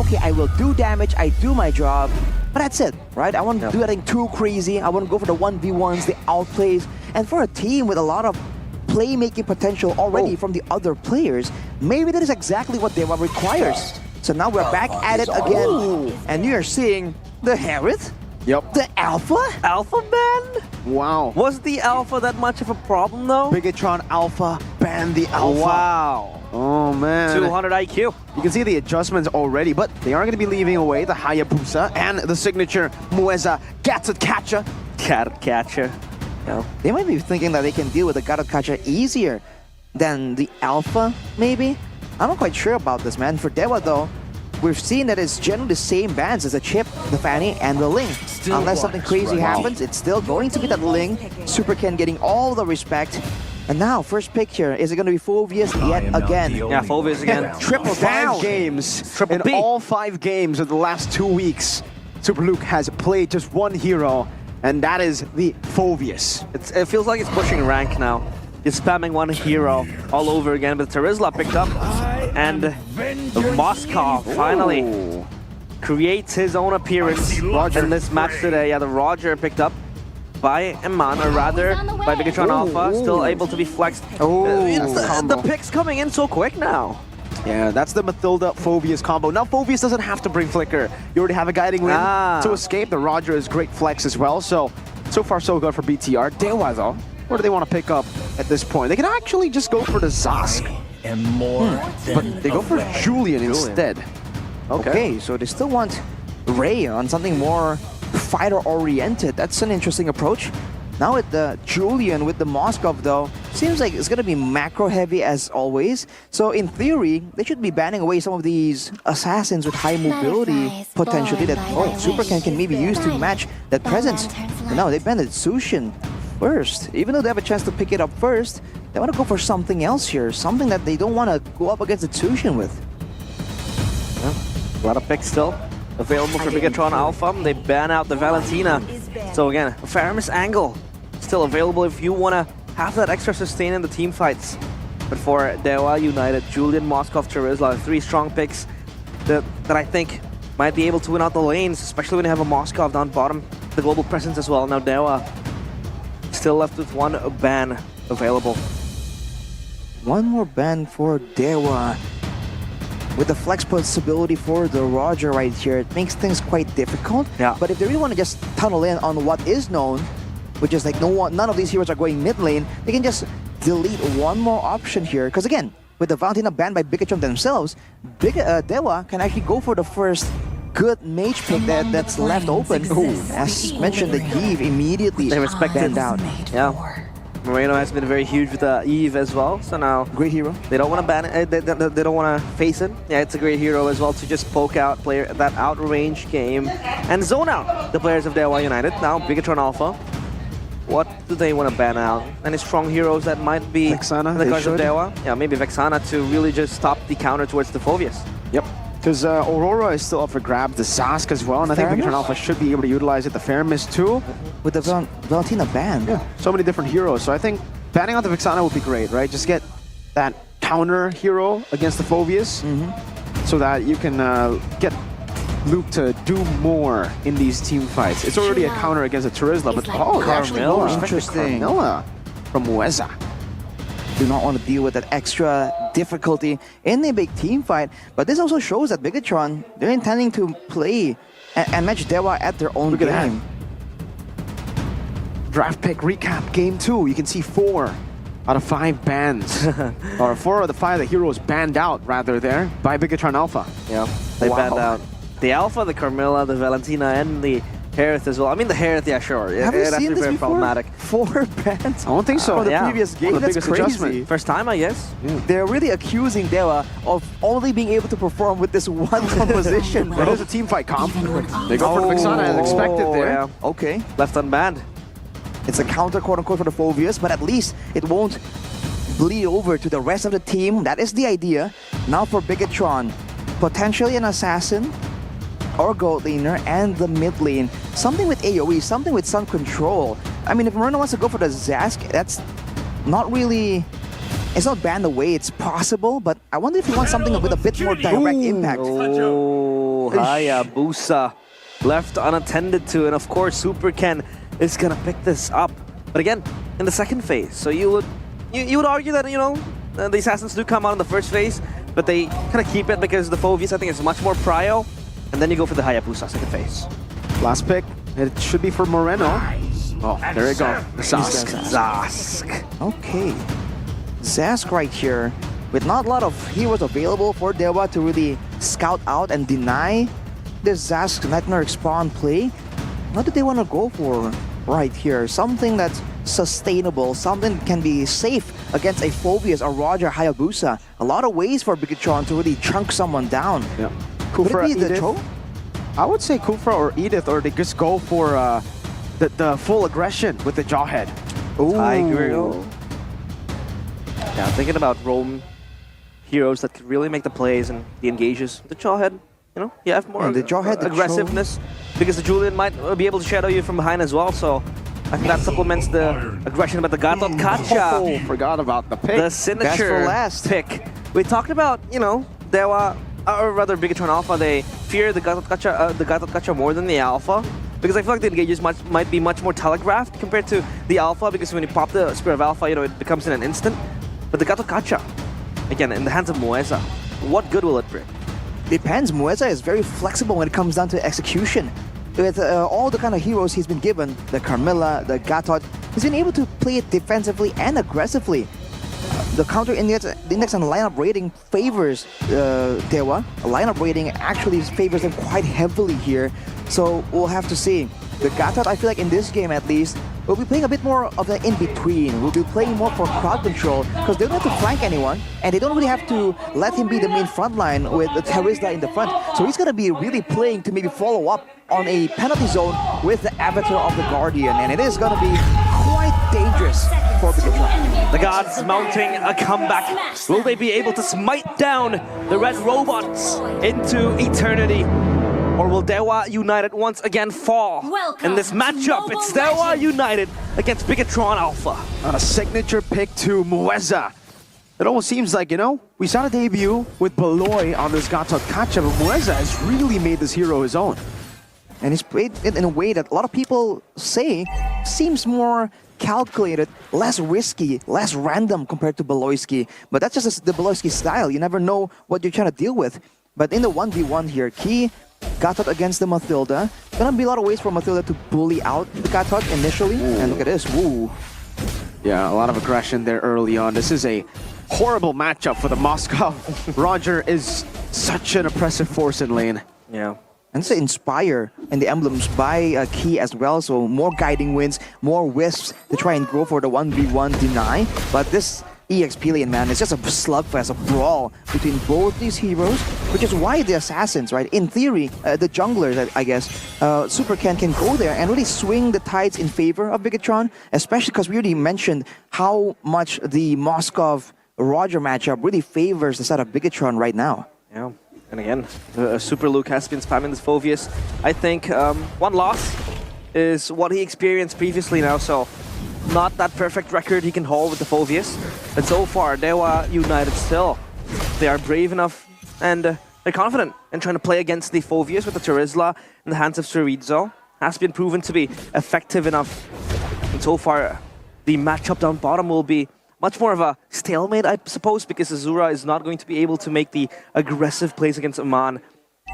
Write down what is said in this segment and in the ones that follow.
okay, I will do damage, I do my job, but that's it, right? I won't do anything too crazy. I won't go for the 1v1s, the outplays. And for a team with a lot of playmaking potential already from the other players, maybe that is exactly what Dewa requires. So now we're back at it again. And you're seeing the Harith? Yep. The Alpha? Alpha ban? Wow. Was the Alpha that much of a problem though? Bigetron Alpha ban the Alpha. Wow. Oh man. 200 IQ. You can see the adjustments already, but they are going to be leaving away the Hayabusa and the signature Mueza Gatsukacha. Catcher. No. They might be thinking that they can deal with the Gatsukacha easier than the Alpha, maybe? I'm not quite sure about this, man. For Dewa, though, we've seen that it's generally the same bans as the Chip, the Fanny, and the Ling. Unless something crazy happens, it's still going to be that Ling. Super Ken getting all the respect. And now, first pick here, is it going to be Phoveus yet again? Yeah, Phoveus again. Triple down. 5 games. Triple In B. all 5 games of the last 2 weeks, Super Luke has played just one hero, and that is the Phoveus. It feels like it's pushing rank now. He's spamming one hero all over again, but Terizla picked up, and Moscow finally creates his own appearance in this match today. Yeah, the Roger picked up by Eman, or rather by Bigetron Alpha, still able to be flexed. The picks coming in so quick now. Yeah, that's the Mathilda Phoveus combo. Now Phoveus doesn't have to bring Flicker. You already have a guiding wind to escape. The Roger is great flex as well. So far so good for BTR. Dewa though, what do they want to pick up at this point? They can actually just go for the Zask. But they go for Julian instead. Okay, so they still want Ray on something more fighter-oriented. That's an interesting approach. Now with the Julian, with the Moskov though, seems like it's going to be macro-heavy as always. So in theory, they should be banning away some of these assassins with high mobility potentially that Super Ken can maybe use to match that presence. But now they banned Sushin first. Even though they have a chance to pick it up first, they want to go for something else here. Something that they don't want to go up against the Sushin with. Yeah, a lot of picks still available for Bigetron Alpha. They ban out the Valentina. So again, a Faramis angle still available if you want to have that extra sustain in the team fights. But for Dewa United, Julian, Moskov, Terizla, 3 strong picks that I think might be able to win out the lanes, especially when you have a Moskov down bottom, the global presence as well. Now Dewa still left with 1 ban available. One more ban for Dewa. With the flex possibility for the Roger right here, it makes things quite difficult. Yeah. But if they really want to just tunnel in on what is known, which is like none of these heroes are going mid lane, they can just delete one more option here. Because again, with the Valentina banned by Bigetron themselves, Dewa can actually go for the first good mage pick that's left open. As mentioned, the Eve immediately banned out. Yeah. Moreno has been very huge with Eve as well, so now great hero. They don't want to ban it. They don't want to face it. Yeah, it's a great hero as well to just poke out that outrange game and zone out the players of Dewa United. Now Bigetron Alpha, what do they want to ban out? Any strong heroes that might be Vexana, in the cards of Dewa? Yeah, maybe Vexana to really just stop the counter towards the Phoveus. Yep. Because Aurora is still up for grab, the Zask as well, and I think Bigetron Alpha should be able to utilize it. The Faramis too. With the Valentina ban. Yeah, so many different heroes. So I think banning out the Vexana would be great, right? Just get that counter hero against the Phoveus so that you can get Luke to do more in these team fights. It's already a counter against a Terizla, but Carmilla. Interesting. Carmilla from Mueza. Do not want to deal with that extra difficulty in a big team fight. But this also shows that Bigetron, they're intending to play and match Dewa at their own game. Draft pick recap game 2. You can see 4 out of 5 bans. Or 4 out of the 5 the heroes banned out rather there by Bigetron Alpha. Yeah, they banned out the Alpha, the Carmilla, the Valentina, and the Harith as well. I mean, the Harith, yeah, sure. Have you seen this very before? Problematic. 4 bans? I don't think so. For the previous game, that's crazy. Adjustment. First time, I guess. Yeah. They're really accusing Dewa of only being able to perform with this one composition. It is a team fight comp. They go for the Vexana as expected there. Yeah. Okay. Left unbanned. It's a counter, quote-unquote, for the Phoveus, but at least it won't bleed over to the rest of the team. That is the idea. Now for Bigetron, potentially an assassin or gold laner and the mid lane. Something with AoE, something with sun control. I mean, if Moreno wants to go for the Zask, that's not really... It's not banned away, it's possible, but I wonder if he wants something with a bit more direct impact. Oh, Hayabusa left unattended to, and of course Super Ken is gonna pick this up. But again, in the second phase, so you would argue that, you know, the Assassins do come out in the first phase, but they kind of keep it because the Phoveus, I think, is much more prio, and then you go for the Hayabusa second phase. Last pick, it should be for Moreno. Oh, there you go. Zask. Okay. Zask right here, with not a lot of heroes available for Dewa to really scout out and deny this Zask Nightmare Spawn play. What do they want to go for right here? Something that's sustainable, something that can be safe against a Phoveus or Roger Hayabusa. A lot of ways for Bigetron to really chunk someone down. Yeah. Could it be the Edith? Cho? I would say Kufra or Edith, or they just go for the full aggression with the Jawhead. Ooh. I agree. Yeah, thinking about Rome heroes that could really make the plays and the engages. The Jawhead, you know, you have more the Jawhead, the aggressiveness because the Julian might be able to shadow you from behind as well. So I think that supplements the aggression. But the Gatot Kacha, Oh, forgot about the pick. the signature last. pick. We talked about, you know, Dewa, or rather Bigetron Alpha. They fear the Gatot Kacha more than the Alpha. Because I feel like the engages might be much more telegraphed compared to the Alpha, because when you pop the Spear of Alpha, you know, it becomes in an instant. But the Gatot Kacha, again, in the hands of Mueza, what good will it bring? Depends. Mueza is very flexible when it comes down to execution. With all the kind of heroes he's been given, the Carmilla, the Gatot, he's been able to play it defensively and aggressively. The counter index and lineup rating favors Dewa. Lineup rating actually favors them quite heavily here. So we'll have to see. The Gatot, I feel like in this game at least, will be playing a bit more of an in-between. We'll be playing more for crowd control because they don't have to flank anyone and they don't really have to let him be the main front line with the Terizla in the front. So he's going to be really playing to maybe follow up on a penalty zone with the Avatar of the Guardian, and it is going to be quite dangerous for Bigetron. The gods mounting a comeback. Will they be able to smite down the red robots into eternity? Or will Dewa United once again fall in this matchup? It's Dewa United against Bigetron Alpha. A signature pick to Mueza. It almost seems like, you know, we saw a debut with Beloy on this Gatot Kacha, but Mueza has really made this hero his own. And he's played it in a way that a lot of people say seems more calculated, less risky, less random compared to Beloyski. But that's just the Beloyski style. You never know what you're trying to deal with. But in the 1v1 here, Key Gatot against the Mathilda. Gonna be a lot of ways for Mathilda to bully out the Gatot initially. Ooh. And look at this, woo. Yeah, a lot of aggression there early on. This is a horrible matchup for the Moscow. Roger is such an oppressive force in lane. Yeah. And it's Inspire and the emblems by Key as well, so more guiding winds, more wisps to try and go for the 1v1 deny. But this EXP lane, man, it's just a slugfest, a brawl between both these heroes, which is why the Assassins, right, in theory, the junglers, I guess, Super Ken can go there and really swing the tides in favor of Bigetron, especially because we already mentioned how much the Moskov-Roger matchup really favors the side of Bigetron right now. Yeah. And again, Super Luke has been spamming this Phoveus. I think one loss is what he experienced previously now, so not that perfect record he can hold with the Phoveus. But so far, Dewa United still, they are brave enough and they're confident in trying to play against the Phoveus with the Terizla in the hands of Chorizo. Has been proven to be effective enough. And so far, the matchup down bottom will be much more of a stalemate, I suppose, because Azura is not going to be able to make the aggressive plays against Aman,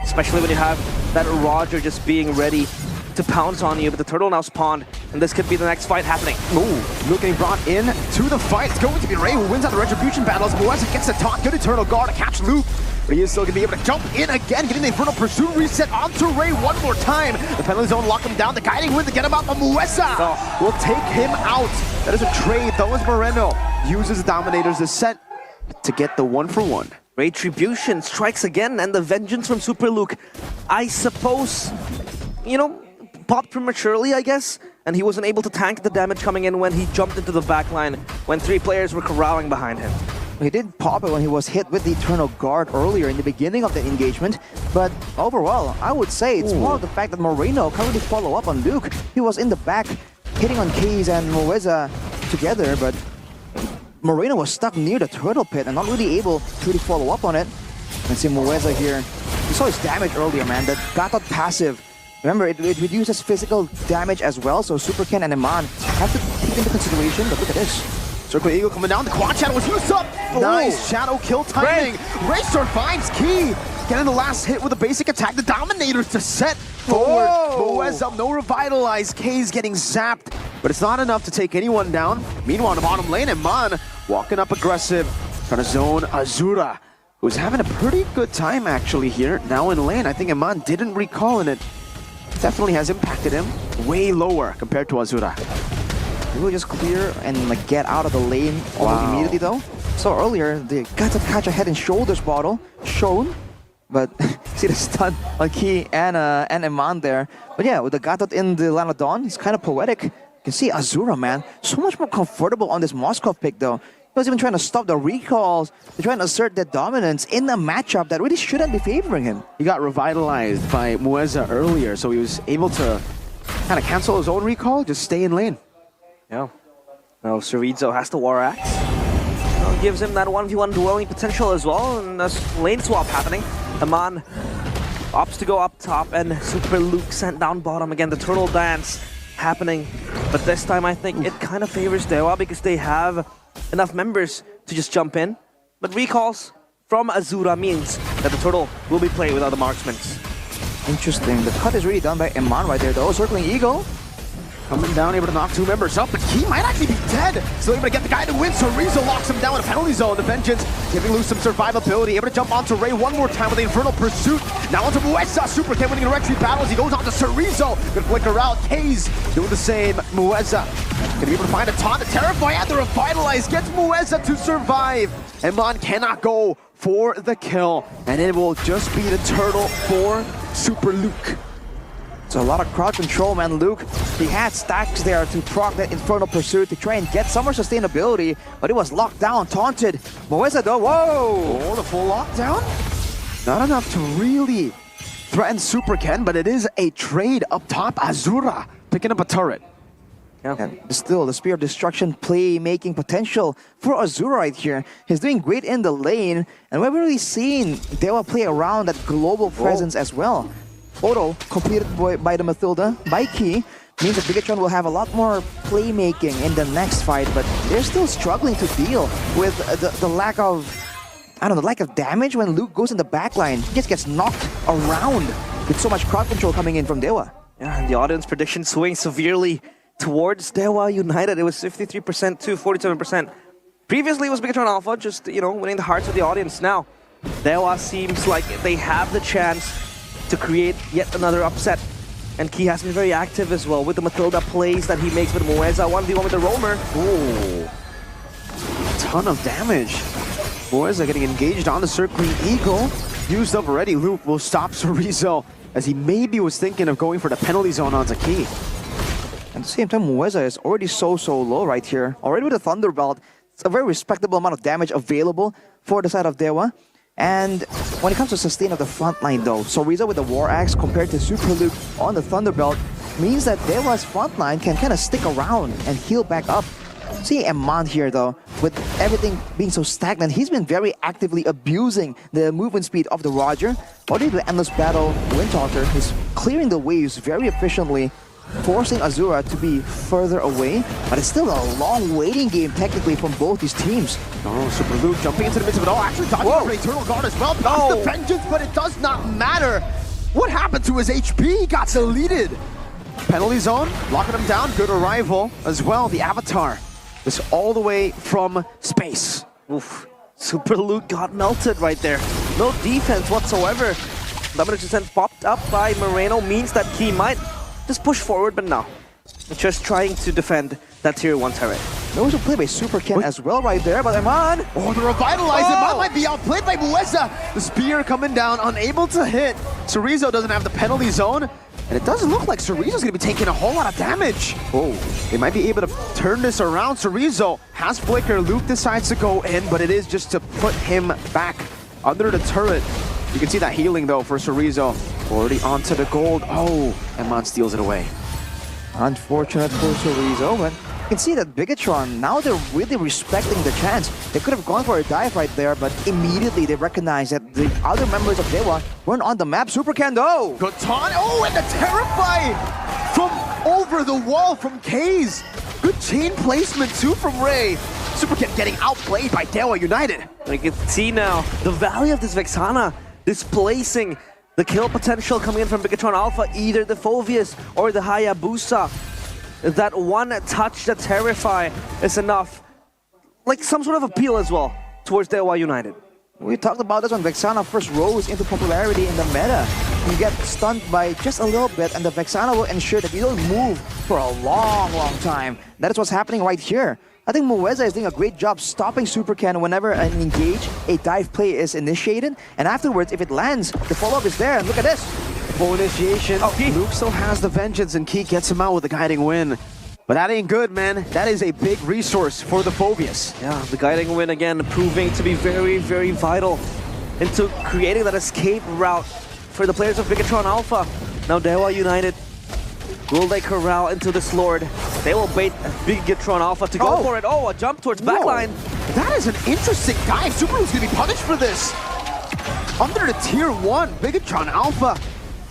especially when you have that Roger just being ready to pounce on you, but the turtle now spawned, and this could be the next fight happening. Ooh, Luke getting brought in to the fight. It's going to be Ray who wins out the Retribution battles. Mueza gets the taunt, good Eternal Guard to catch Luke, but he is still going to be able to jump in again, getting the Infernal Pursuit reset onto Ray one more time. The penalty zone lock him down, the guiding wind to get him out, but Mueza will take him out. That is a trade, though, as Moreno uses Dominator's Descent to get the 1-for-1. Retribution strikes again, and the vengeance from Super Luke, I suppose, you know, popped prematurely, I guess, and he wasn't able to tank the damage coming in when he jumped into the backline when 3 players were corralling behind him. He did pop it when he was hit with the Eternal Guard earlier in the beginning of the engagement, but overall, I would say it's more of the fact that Moreno can't really follow up on Luke. He was in the back, hitting on Keys and Mueza together, but Moreno was stuck near the turtle pit and not really able to really follow up on it. And see Mueza here You saw his damage earlier, man. That Gatot passive. Remember, it reduces physical damage as well, so Super Ken and Iman have to take into consideration, but look at this. Circle Eagle coming down, the quad shadow was used up! Nice shadow kill timing! Ray survives Key! Getting the last hit with a basic attack, the Dominators to set forward. Moeza, no revitalize, K's getting zapped, but it's not enough to take anyone down. Meanwhile, in the bottom lane, Iman walking up aggressive, trying to zone Azura, who's having a pretty good time actually here. Now in lane, I think Iman didn't recall in it. Definitely has impacted him way lower compared to Azura. He will just clear and like get out of the lane almost immediately though. So earlier, the got to catch a head and shoulders bottle shown, but see the stun on Key and Iman there. But yeah, with the Gatot in the Land of Dawn, he's kind of poetic. You can see Azura, man, so much more comfortable on this Moskov pick though. He was even trying to stop the recalls. They're trying to assert their dominance in a matchup that really shouldn't be favoring him. He got revitalized by Moeza earlier, so he was able to kind of cancel his own recall, just stay in lane. Yeah. Now Chorizo has the War Axe. Gives him that 1v1 dwelling potential as well, and there's lane swap happening. Iman opts to go up top, and Super Luke sent down bottom. Again, the turtle dance happening. But this time I think it kind of favors Dewa because they have enough members to just jump in. But recalls from Azura means that the turtle will be played with other marksmen. Interesting. The cut is really done by Iman right there though. Circling Eagle. Coming down, able to knock 2 members up, but Key might actually be dead. Still able to get the guy to win, so Rizzo locks him down in a penalty zone. The Vengeance giving loose some survivability. Able to jump onto Ray one more time with the Infernal Pursuit. Now onto Mueza. Super Ken winning a Rexy battle as he goes on to Chorizo. Good flicker out. K's doing the same. Mueza gonna be able to find a taunt to Terrify and the Revitalize gets Mueza to survive. Iman cannot go for the kill, and it will just be the turtle for Super Luke. It's a lot of crowd control, man. Luke, he had stacks there to proc that Infernal Pursuit to try and get some more sustainability, but it was locked down, taunted. Moeza though, whoa! Oh, the full lockdown? Not enough to really threaten Super Ken, but it is a trade up top. Azura picking up a turret. Yeah. And still, the Spear of Destruction playmaking potential for Azura right here. He's doing great in the lane, and we've really seen Dewa play around that global presence as well. Auto completed by the Mathilda, by Key, means that Bigetron will have a lot more playmaking in the next fight, but they're still struggling to deal with the lack of, I don't know, lack of damage when Luke goes in the backline. He just gets knocked around with so much crowd control coming in from Dewa. Yeah, and the audience prediction swings severely towards Dewa United. It was 53% to 47%. Previously, it was Bigetron Alpha, just, you know, winning the hearts of the audience. Now, Dewa seems like they have the chance to create yet another upset. And Key has been very active as well with the Mathilda plays that he makes with Moeza. 1v1 with the Roamer. Ooh. A ton of damage. Moeza getting engaged on the Circling Eagle. Used up already. Luke will stop Chorizo as he maybe was thinking of going for the penalty zone onto Key. At the same time, Moeza is already so low right here. Already with the Thunderbelt, it's a very respectable amount of damage available for the side of Dewa. And when it comes to sustain of the front line though, Chorizo with the War Axe compared to Super Luke on the Thunderbelt means that Dewa's front line can kind of stick around and heal back up. See Iman here though, with everything being so stagnant, he's been very actively abusing the movement speed of the Roger. Already the Endless Battle Windtalker is clearing the waves very efficiently, forcing Azura to be further away, but it's still a long waiting game technically from both these teams. Oh, Super Luke jumping into the midst of it all, actually dodging the Eternal Guard as well. Past the Vengeance, but it does not matter. What happened to his HP? He got deleted. Penalty zone, locking him down. Good arrival as well. The Avatar is all the way from space. Oof. Super Luke got melted right there. No defense whatsoever. Domination Descent popped up by Moreno means that he might just push forward, but no. Just trying to defend that tier 1 turret. There was a play by Super Ken as well right there, but Iman! Oh, the Revitalize! Iman might be outplayed by Mueza! The Spear coming down, unable to hit. Chorizo doesn't have the penalty zone, and it doesn't look like Chorizo's gonna be taking a whole lot of damage. Oh, they might be able to turn this around. Chorizo has Flicker. Luke decides to go in, but it is just to put him back under the turret. You can see that healing though for Chorizo. Already onto the gold. Oh, Iman steals it away. Unfortunate for Chorizo, but can see that Bigetron, now they're really respecting the chance. They could have gone for a dive right there, but immediately they recognize that the other members of Dewa weren't on the map. Super Kendo! Good taunt. Oh, and the Terrify from over the wall from Kaze. Good chain placement too from Ray. Super Ken getting outplayed by Dewa United. We can see now the value of this Vexana displacing the kill potential coming in from Bigetron Alpha, either the Phoveus or the Hayabusa. That one touch, the Terrify, is enough. Like some sort of appeal as well towards Dewa United. We talked about this when Vexana first rose into popularity in the meta. You get stunned by just a little bit and the Vexana will ensure that you don't move for a long, long time. That is what's happening right here. I think Mueza is doing a great job stopping Super Ken whenever an engage, a dive play is initiated. And afterwards, if it lands, the follow-up is there. And look at this. Full initiation. Oh, Key. Luke still has the vengeance and Key gets him out with a guiding win. But that ain't good, man. That is a big resource for the Phoveus. Yeah, the guiding win again proving to be very, very vital into creating that escape route for the players of Bigetron Alpha. Now Dewa United, will they corral into this Lord? They will bait Bigetron Alpha to go for it. Oh, a jump towards backline. That is an interesting dive. Super Luke's gonna be punished for this. Under the tier 1, Bigetron Alpha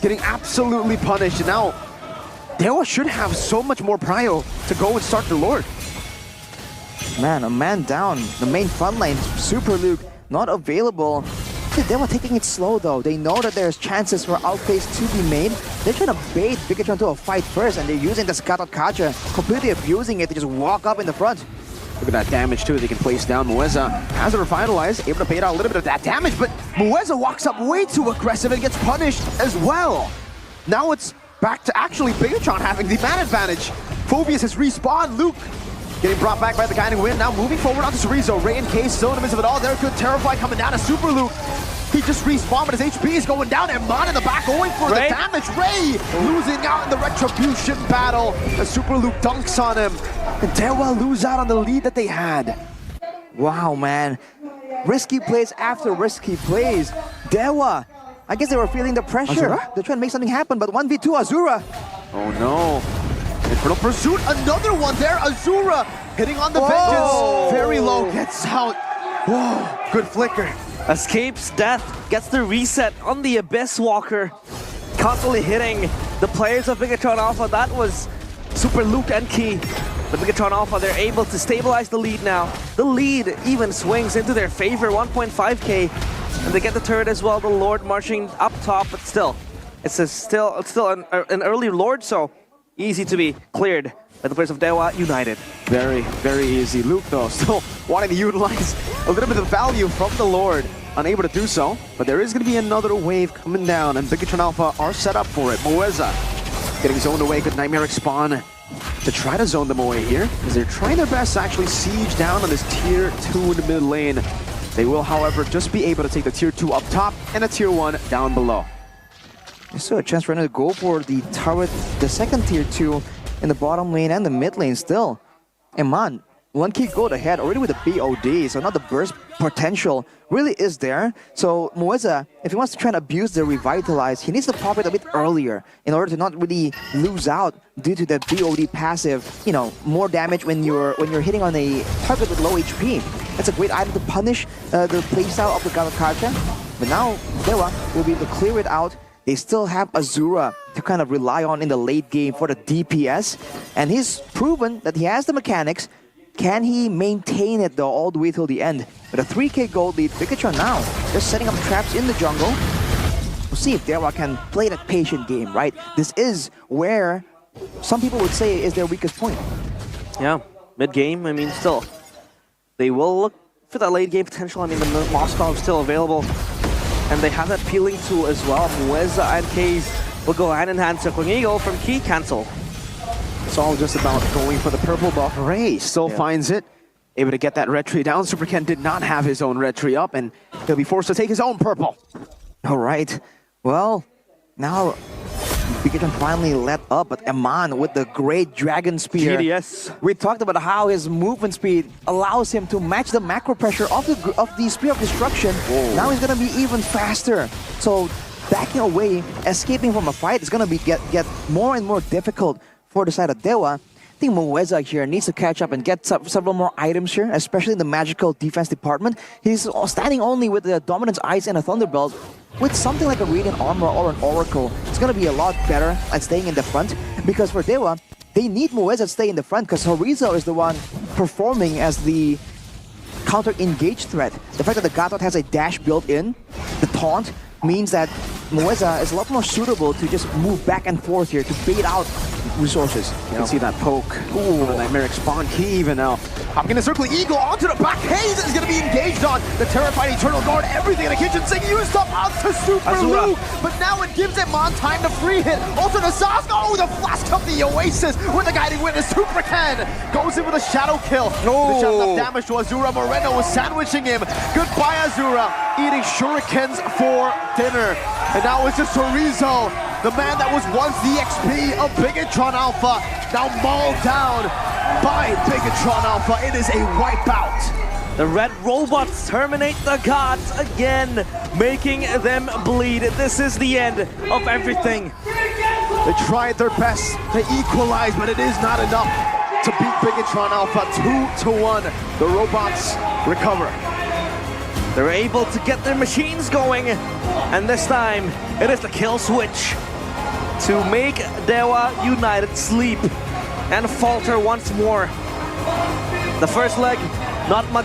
getting absolutely punished. And now Dewa should have so much more prio to go and start the Lord. Man, a man down. The main front line, Super Luke, not available. Dewa taking it slow though. They know that there's chances for outplays to be made. They're trying to bait Bigetron to a fight first, and they're using the Scatot Kacha, completely abusing it to just walk up in the front. Look at that damage too. They can place down. Mueza has it revitalized, able to bait out a little bit of that damage, but Mueza walks up way too aggressive and gets punished as well. Now it's back to actually Bigetron having the man advantage. Phoveus has respawned. Luke getting brought back by the guiding wind. Now moving forward onto Cerezo. Ray and Case still in the midst of it all. They're good. Terrify coming down to Super Luke. He just respawned, but his HP is going down. And Mon in the back going for the damage. Ray losing out in the Retribution battle as Super Luke dunks on him. And Dewa lose out on the lead that they had. Wow, man. Risky plays after risky plays. Dewa, I guess they were feeling the pressure. Azura? They're trying to make something happen, but 1v2 Azura. Oh no. Infernal Pursuit, another one there. Azura hitting on the vengeance. Very low, gets out. Whoa, good flicker. Escapes death, gets the reset on the Abyss Walker. Constantly hitting the players of Bigetron Alpha. That was Super Luke and Key. The Bigetron Alpha, they're able to stabilize the lead now. The lead even swings into their favor, 1.5k. And they get the turret as well, the Lord marching up top, but still, it's still an early Lord, so easy to be cleared by the players of Dewa United. Very, very easy. Luke, though, still wanting to utilize a little bit of value from the Lord. Unable to do so, but there is going to be another wave coming down, and Bigetron Alpha are set up for it. Mueza getting zoned away. Good Nightmare spawn to try to zone them away here, because they're trying their best to actually siege down on this tier 2 in the mid lane. They will, however, just be able to take the tier 2 up top and a tier 1 down below. There's still a chance for them to go for the turret, the second tier 2 in the bottom lane and the mid lane still. And man, one key gold ahead already with the BOD, so now the burst potential really is there. So Mueza, if he wants to try and abuse the Revitalize, he needs to pop it a bit earlier in order to not really lose out due to the BOD passive, you know, more damage when you're hitting on a target with low HP. That's a great item to punish the playstyle of the Galakacha. But now Dewa will be able to clear it out. They still have Azura to kind of rely on in the late game for the DPS. And he's proven that he has the mechanics. Can he maintain it though all the way till the end? With a 3k gold lead, Bigetron now just setting up traps in the jungle. We'll see if Dewa can play that patient game, right? This is where some people would say is their weakest point. Yeah, mid-game, I mean, still. They will look for that late game potential. I mean, the Moscow is still available. And they have that peeling tool as well. Mueza and Kaze will go hand in hand. Circling Eagle from Key cancel. It's all just about going for the purple buff. Ray still finds it. Able to get that red tree down. Super Ken did not have his own red tree up, and he'll be forced to take his own purple. All right. Well, now Bigetron finally let up, but Aman with the great Dragon Spear. GDS. We talked about how his movement speed allows him to match the macro pressure of the Spear of Destruction. Whoa. Now he's going to be even faster. So backing away, escaping from a fight is going to be get more and more difficult for the side of Dewa. think Mueza here needs to catch up and get several more items here, especially in the magical defense department. He's standing only with the Dominance Ice and a Thunderbolt. With something like a Radiant Armor or an Oracle, it's going to be a lot better at staying in the front, because for Dewa, they need Mueza to stay in the front because Horizo is the one performing as the counter-engage threat. The fact that the Gatot has a dash built in, the taunt, means that Mueza is a lot more suitable to just move back and forth here to bait out resources. You can see that poke. Ooh, the Nightmaric Spawn Key even now. Hopping in a circle, Eagle onto the back. Haze is going to be engaged on the terrified Eternal Guard. Everything in the kitchen saying used up onto Super Lu. But now it gives him on time to free hit. Also to Sask. Oh, the flask of the Oasis with the Guiding Witness. Super Ken goes in with a shadow kill. The shot enough damage to Azura. Moreno was sandwiching him. Goodbye, Azura. Eating shurikens for dinner. And now it's just Horizo, the man that was once the XP of Bigetron Alpha, now mauled down by Bigetron Alpha. It is a wipeout. The red robots terminate the gods again, making them bleed. This is the end of everything. They tried their best to equalize, but it is not enough to beat Bigetron Alpha 2-1. The robots recover. They're able to get their machines going, and this time it is the kill switch to make Dewa United sleep and falter once more. The first leg, not much.